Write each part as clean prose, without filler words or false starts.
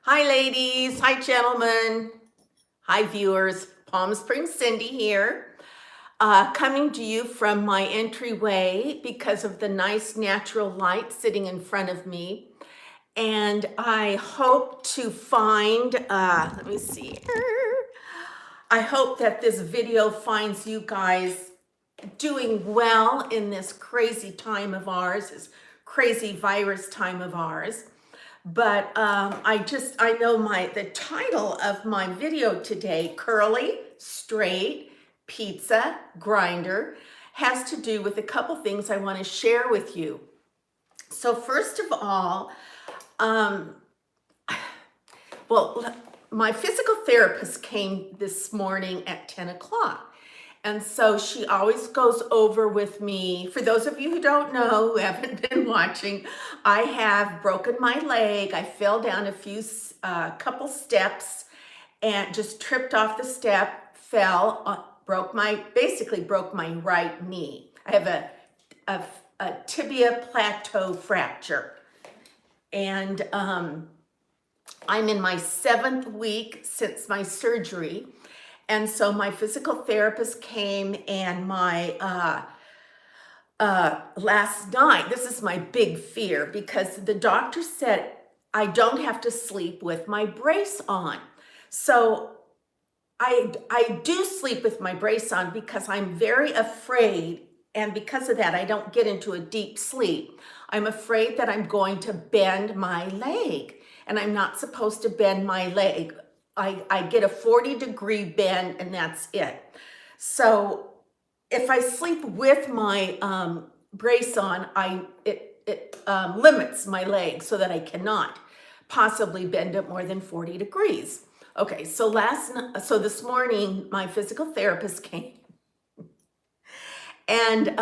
Hi, ladies. Hi, gentlemen. Hi, viewers. Palm Springs Cindy here, coming to you from my entryway because of the nice natural light sitting in front of me. And I hope to find, let me see here. I hope that this video finds you guys doing well in this crazy time of ours, this crazy virus time of ours. But I know the title of my video today, Curly, Straight, Pizza, Grinder, has to do with a couple things I want to share with you. So first of all, well, my physical therapist came this morning at 10 o'clock. And so she always goes over with me. For those of you who don't know, who haven't been watching, I have broken my leg. I fell down couple steps and just tripped off the step, fell, basically broke my right knee. I have a tibia plateau fracture. And I'm in my 7th week since my surgery. And so my physical therapist came and my last night, this is my big fear because the doctor said I don't have to sleep with my brace on. So I do sleep with my brace on because I'm very afraid, and because of that, I don't get into a deep sleep. I'm afraid that I'm going to bend my leg, and I'm not supposed to bend my leg. I get a 40-degree bend, and that's it. So if I sleep with my brace on, it limits my leg so that I cannot possibly bend it more than 40 degrees. Okay, so this morning, my physical therapist came, and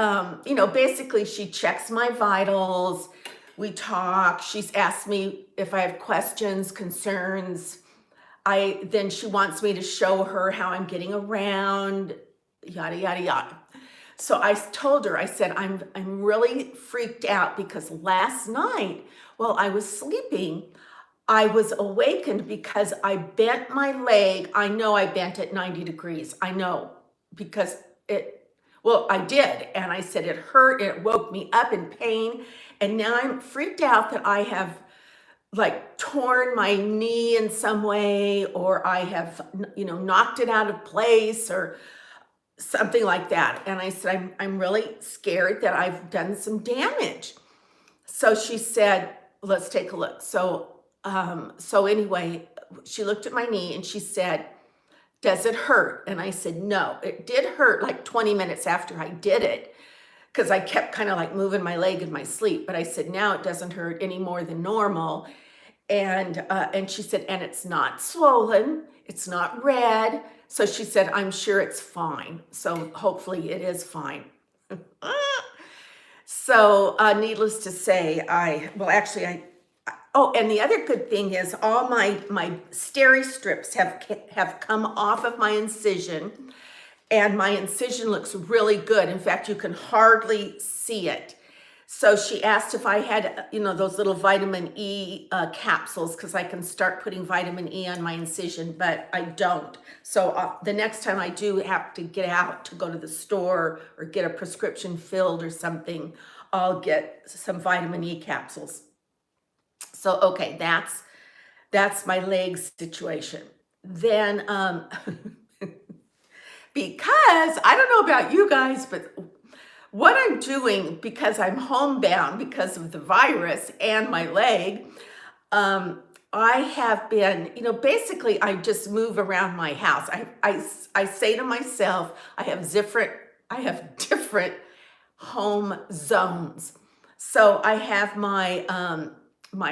basically she checks my vitals. We talk. She's asked me if I have questions, concerns. Then she wants me to show her how I'm getting around, yada, yada, yada. So I told her, I said, I'm really freaked out because last night while I was sleeping, I was awakened because I bent my leg. I know I bent it 90 degrees. I know because I did. And I said it hurt. It woke me up in pain. And now I'm freaked out that I have like torn my knee in some way, or I have, knocked it out of place or something like that. And I said, I'm really scared that I've done some damage. So she said, let's take a look. So anyway, she looked at my knee and she said, does it hurt? And I said, no, it did hurt like 20 minutes after I did it, because I kept kind of like moving my leg in my sleep. But I said, now it doesn't hurt any more than normal. And she said, and it's not swollen, it's not red. So she said, I'm sure it's fine. So hopefully it is fine. So needless to say, oh, and the other good thing is all my steri strips have come off of my incision, and my incision looks really good. In fact, you can hardly see it. So she asked if I had, those little vitamin E capsules, because I can start putting vitamin E on my incision, but I don't. So the next time I do have to get out to go to the store or get a prescription filled or something, I'll get some vitamin E capsules. So, okay, that's my leg situation. Then, because I don't know about you guys, but what I'm doing, because I'm homebound because of the virus and my leg, I have been, basically I just move around my house. I say to myself, I have different home zones. So I have my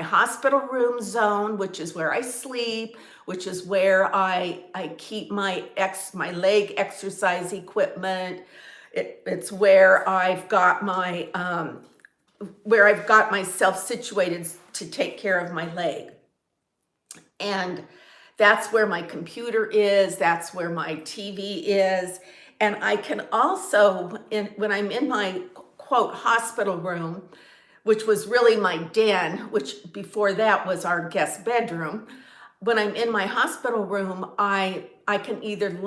hospital room zone, which is where I sleep, which is where I keep my leg exercise equipment. It's where I've got myself situated to take care of my leg. And that's where my computer is, that's where my TV is. And I can also, when I'm in my quote hospital room, which was really my den, which before that was our guest bedroom, when I'm in my hospital room, I can either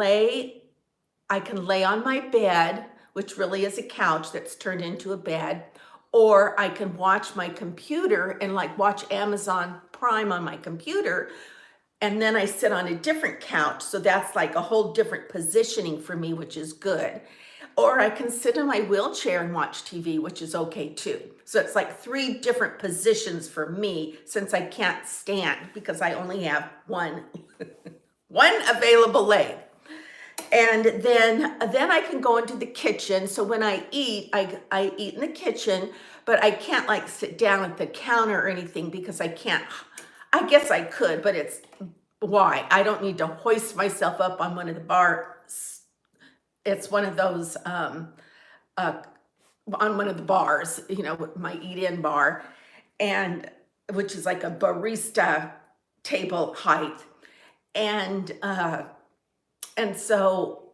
I can lay on my bed, which really is a couch that's turned into a bed, or I can watch my computer and like watch Amazon Prime on my computer. And then I sit on a different couch. So that's like a whole different positioning for me, which is good. Or I can sit in my wheelchair and watch TV, which is okay too. So it's like 3 different positions for me since I can't stand because I only have one, one available leg. And then I can go into the kitchen. So when I eat, I eat in the kitchen, but I can't like sit down at the counter or anything because I can't. I guess I could, but it's why? I don't need to hoist myself up on one of the bars. It's one of those uh, on one of the bars, my eat-in bar, and which is like a barista table height, and so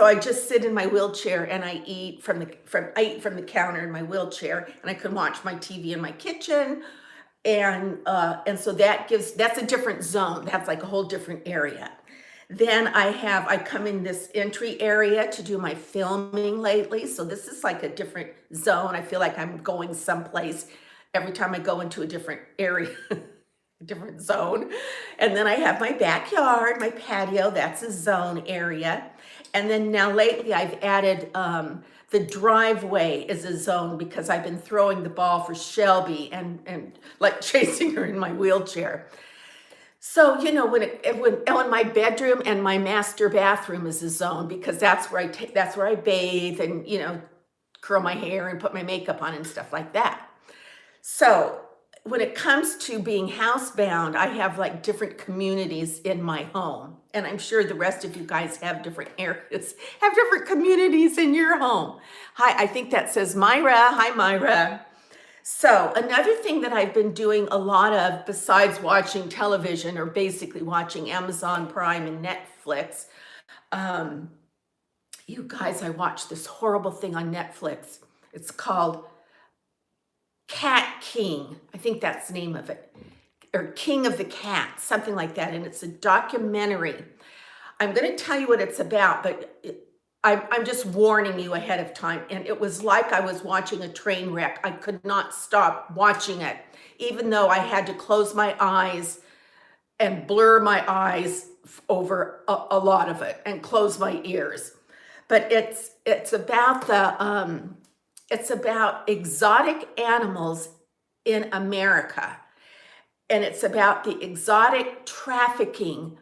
I just sit in my wheelchair and I eat from the counter in my wheelchair, and I can watch my TV in my kitchen, and so that's a different zone. That's like a whole different area. Then I come in this entry area to do my filming lately. So this is like a different zone. I feel like I'm going someplace every time I go into a different area, a different zone. And then I have my backyard, my patio, that's a zone area. And then now lately I've added the driveway is a zone because I've been throwing the ball for Shelby and like chasing her in my wheelchair. So, when my bedroom and my master bathroom is a zone because that's where I bathe and, curl my hair and put my makeup on and stuff like that. So when it comes to being housebound, I have like different communities in my home. And I'm sure the rest of you guys have different areas, have different communities in your home. Hi, I think that says Myra. Hi, Myra. So another thing that I've been doing a lot of besides watching television or basically watching Amazon Prime and Netflix, you guys, I watched this horrible thing on Netflix. It's called Cat King. I think that's the name of it. Or King of the Cats, something like that. And it's a documentary. I'm going to tell you what it's about, but I'm just warning you ahead of time. And it was like I was watching a train wreck. I could not stop watching it, even though I had to close my eyes and blur my eyes over a lot of it and close my ears. But it's about exotic animals in America. And it's about the exotic trafficking.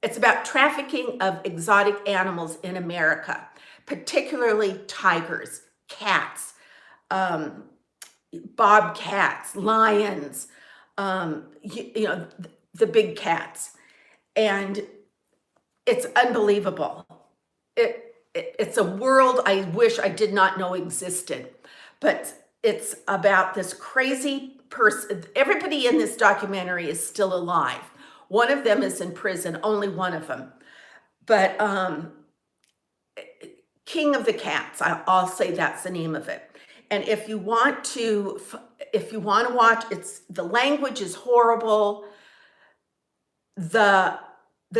It's about trafficking of exotic animals in America, particularly tigers, cats, bobcats, lions, the big cats. And it's unbelievable. It's a world I wish I did not know existed, but it's about this crazy person. Everybody in this documentary is still alive. One of them is in prison, only one of them. But King of the Cats, I'll say that's the name of it. And if you want to watch, the language is horrible. The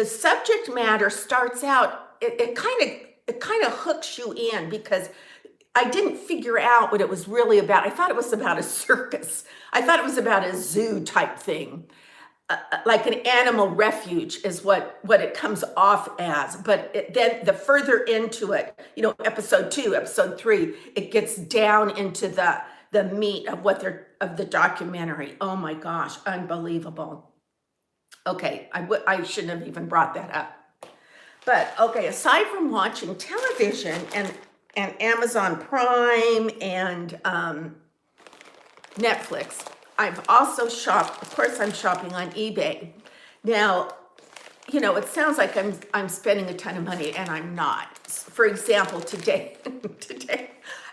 subject matter starts out, it kind of hooks you in because I didn't figure out what it was really about. I thought it was about a circus. I thought it was about a zoo type thing. Like an animal refuge is what it comes off as. But then the further into it, episode 2, episode 3, it gets down into the meat of of the documentary. Oh my gosh, unbelievable. Okay, I shouldn't have even brought that up. But okay, aside from watching television and Amazon Prime and Netflix, I've also shopped. Of course, I'm shopping on eBay. Now, it sounds like I'm spending a ton of money, and I'm not. For example, today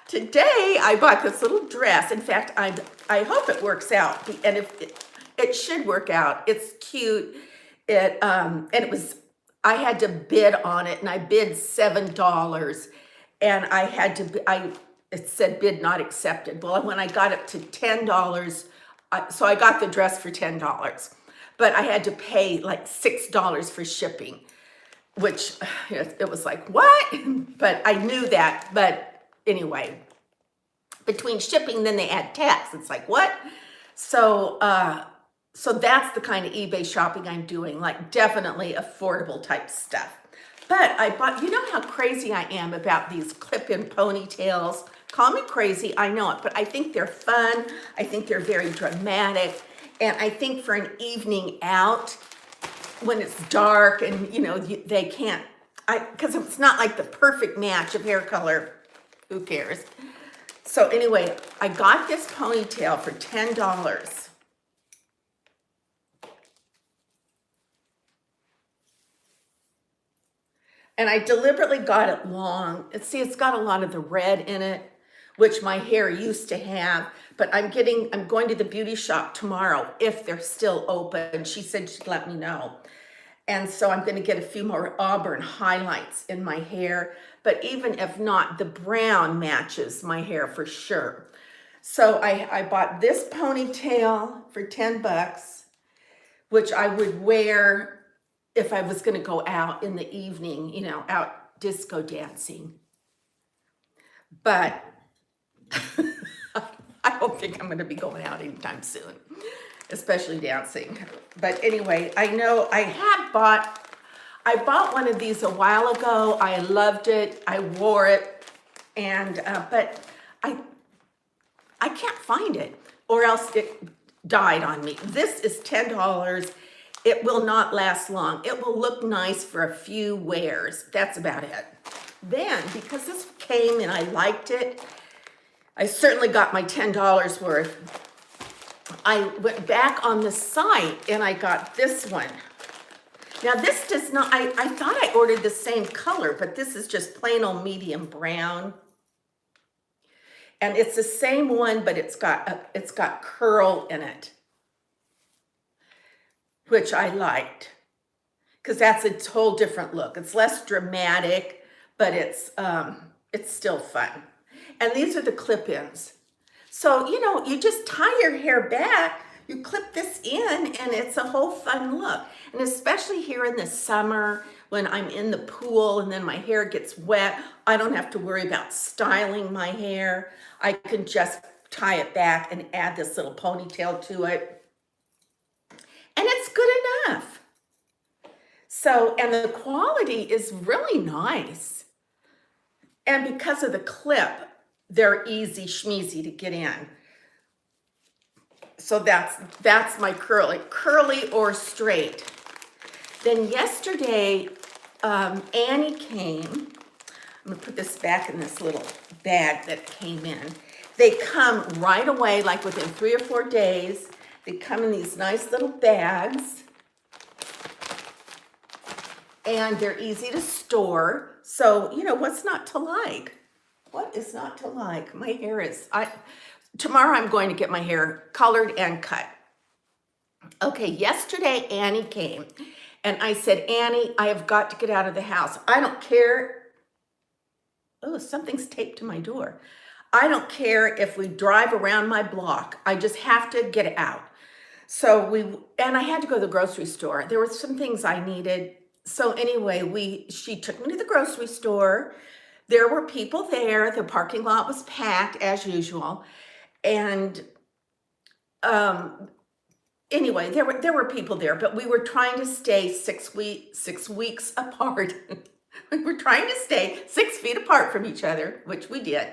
I bought this little dress. In fact, I hope it works out, and if it should work out. It's cute. And I had to bid on it, and I bid $7, and it said bid not accepted. Well, when I got up to $10, so I got the dress for $10. but I had to pay like $6 for shipping, which it was like, what? But I knew that. But anyway, between shipping, then they add tax. It's like, what? So, so that's the kind of eBay shopping I'm doing, like definitely affordable type stuff. But I bought, you know how crazy I am about these clip-in ponytails? Call me crazy, I know it, but I think they're fun. I think they're very dramatic. And I think for an evening out, when it's dark and, you know, they can't, because it's not like the perfect match of hair color, who cares? So anyway, I got this ponytail for $10. And I deliberately got it long. And see, it's got a lot of the red in it, which my hair used to have. But I'm going to the beauty shop tomorrow if they're still open. She said she'd let me know. And so I'm going to get a few more auburn highlights in my hair. But even if not, the brown matches my hair for sure. So I bought this ponytail for 10 bucks, which I would wear if I was going to go out in the evening, you know, out disco dancing. But I don't think I'm going to be going out anytime soon, especially dancing. But anyway, I know I bought one of these a while ago. I loved it. I wore it. And, but I can't find it, or else it died on me. This is $10. It will not last long. It will look nice for a few wears. That's about it. Then, because this came and I liked it, I certainly got my $10 worth. I went back on the site and I got this one. Now this does not, I thought I ordered the same color, but this is just plain old medium brown. And it's the same one, but it's got curl in it, which I liked, because that's a whole different look. It's less dramatic, but it's still fun. And these are the clip-ins. So, you know, you just tie your hair back, you clip this in, and it's a whole fun look. And especially here in the summer, when I'm in the pool and then my hair gets wet, I don't have to worry about styling my hair. I can just tie it back and add this little ponytail to it. And it's good enough. So, and the quality is really nice. And because of the clip, they're easy schmeezy to get in. So that's my curly or straight. Then yesterday, Annie came. I'm gonna put this back in this little bag that came in. They come right away, like within 3 or 4 days. They come in these nice little bags. And they're easy to store. So, you know, what's not to like? What is not to like? My hair is, tomorrow I'm going to get my hair colored and cut. Okay, yesterday Annie came and I said, Annie, I have got to get out of the house. I don't care. Oh, something's taped to my door. I don't care if we drive around my block. I just have to get out. So and I had to go to the grocery store. There were some things I needed. So anyway, she took me to the grocery store. There were people there. The parking lot was packed as usual. And anyway, there were people there, but we were trying to stay 6 weeks apart. We were trying to stay 6 feet apart from each other, which we did.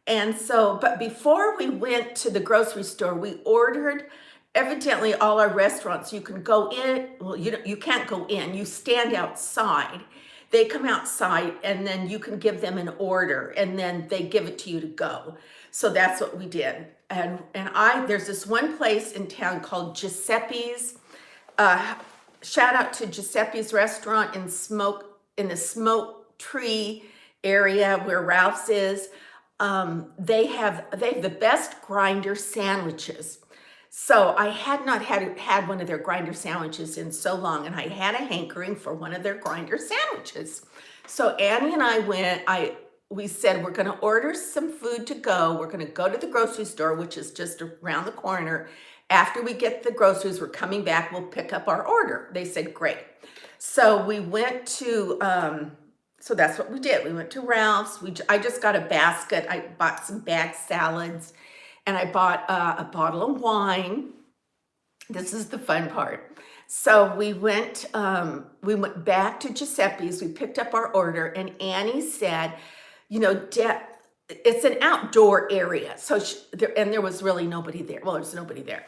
And so, but before we went to the grocery store, we ordered, evidently all our restaurants, you can go in, well, you can't go in, you stand outside. They come outside and then you can give them an order and then they give it to you to go. So that's what we did. And there's this one place in town called Giuseppe's. Shout out to Giuseppe's restaurant in the Smoke Tree area where Ralph's is. They have the best grinder sandwiches. So I had not had one of their grinder sandwiches in so long, and I had a hankering for one of their grinder sandwiches. So Annie and I we said, we're gonna order some food to go. We're gonna go to the grocery store, which is just around the corner, After we get the groceries, we're coming back, we'll pick up our order. They said, great. So we went to, so that's what we did. We went to Ralph's. I just got a basket. I bought some bag salads, and I bought a bottle of wine. This is the fun part. So we went back to Giuseppe's. We picked up our order, and Annie said, you know, it's an outdoor area. So there was really nobody there. Well, there's nobody there.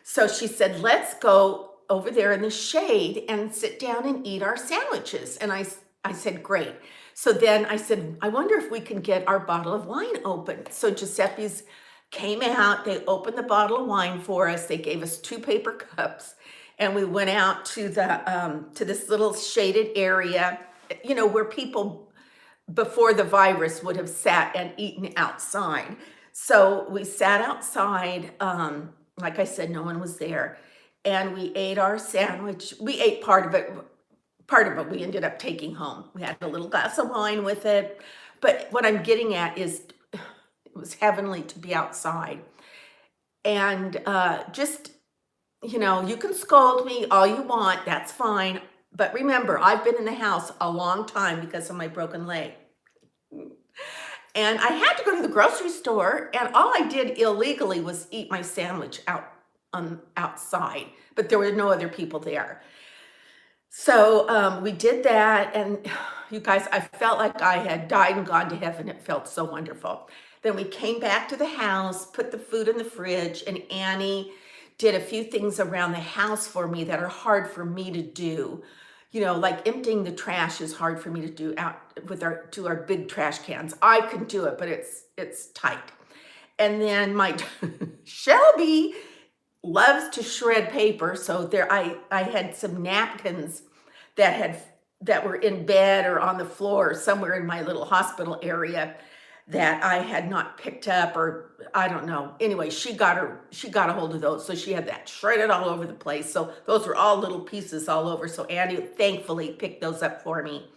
So she said, let's go over there in the shade and sit down and eat our sandwiches. And I said, great. So then I said, I wonder if we can get our bottle of wine open. So Giuseppe's came out, they opened the bottle of wine for us. They gave us 2 paper cups, and we went out to this little shaded area, you know, where people before the virus would have sat and eaten outside. So we sat outside. Like I said, no one was there, and we ate our sandwich. We ate part of it. Part of it we ended up taking home. We had a little glass of wine with it. But what I'm getting at is it was heavenly to be outside. And just, you know, you can scold me all you want. That's fine. But remember, I've been in the house a long time because of my broken leg. And I had to go to the grocery store, and all I did illegally was eat my sandwich outside, but there were no other people there. So we did that, and you guys, I felt like I had died and gone to heaven. It felt so wonderful. Then we came back to the house, put the food in the fridge, and Annie did a few things around the house for me that are hard for me to do. You know, like emptying the trash is hard for me to do out with our big trash cans. I can do it, but it's tight. And then my Shelby loves to shred paper, so there I had some napkins that were in bed or on the floor somewhere in my little hospital area that I had not picked up, or I don't know. Anyway, she got a hold of those. So she had that shredded all over the place. So those were all little pieces all over. So Annie thankfully picked those up for me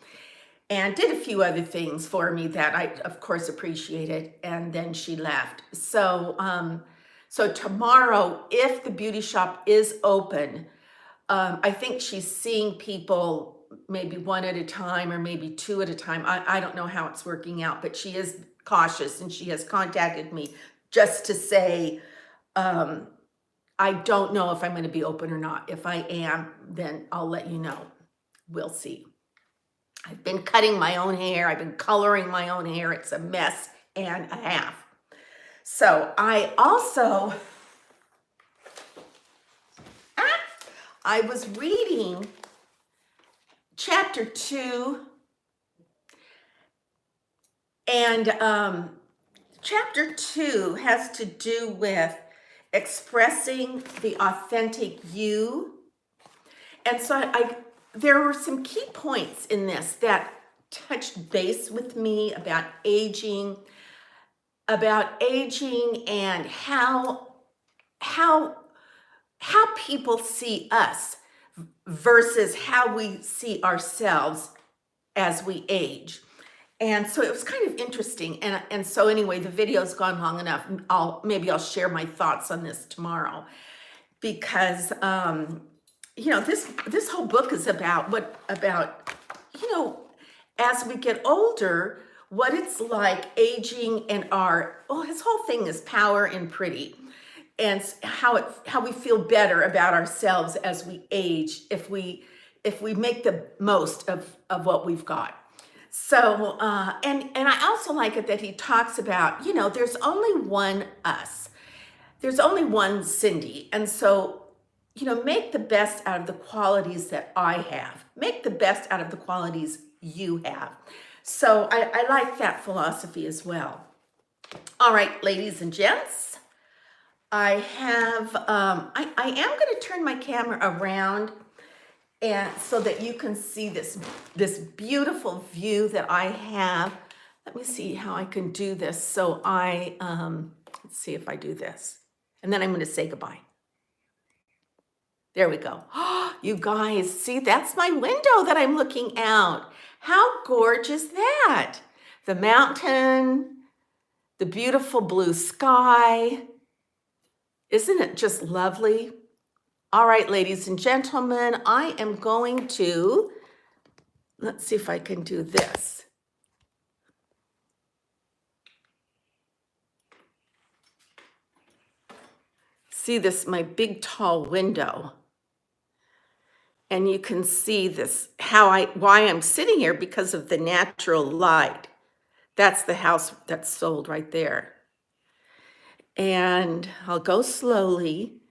and did a few other things for me that I, of course, appreciated. And then she left. So, so tomorrow, if the beauty shop is open, I think she's seeing people maybe 1 at a time or maybe 2 at a time. I don't know how it's working out, but she is cautious, and she has contacted me just to say, I don't know if I'm going to be open or not. If I am, then I'll let you know. We'll see. I've been cutting my own hair. I've been coloring my own hair. It's a mess and a half. So I also, I was reading chapter 2, and chapter 2 has to do with expressing the authentic you. And so there were some key points in this that touched base with me about aging and how people see us versus how we see ourselves as we age. And so it was kind of interesting. And so anyway, the video's gone long enough. Maybe I'll share my thoughts on this tomorrow, because you know, this whole book is about you know, as we get older, what it's like aging, and his whole thing is power and pretty, and how we feel better about ourselves as we age if we make the most of what we've got. So and I also like it that he talks about, you know, there's only one us. There's only one Cindy. And so, you know, make the best out of the qualities that I have. Make the best out of the qualities you have. So I like that philosophy as well. All right, ladies and gents, I have, I am going to turn my camera around, and so that you can see this beautiful view that I have. Let me see how I can do this. So let's see if I do this. And then I'm going to say goodbye. There we go. You guys, see, that's my window that I'm looking out. How gorgeous that. The mountain, the beautiful blue sky. Isn't it just lovely? All right, ladies and gentlemen, I am going to, let's see if I can do this. See this, my big tall window. And you can see this, why I'm sitting here, because of the natural light. That's the house that's sold right there. And I'll go slowly.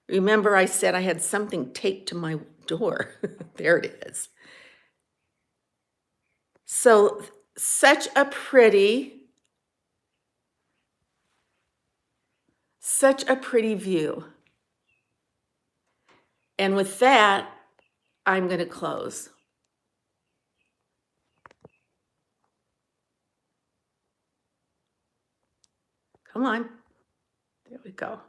Remember, I said I had something taped to my door. There it is. So, such a pretty view. And with that, I'm going to close. Come on. There we go.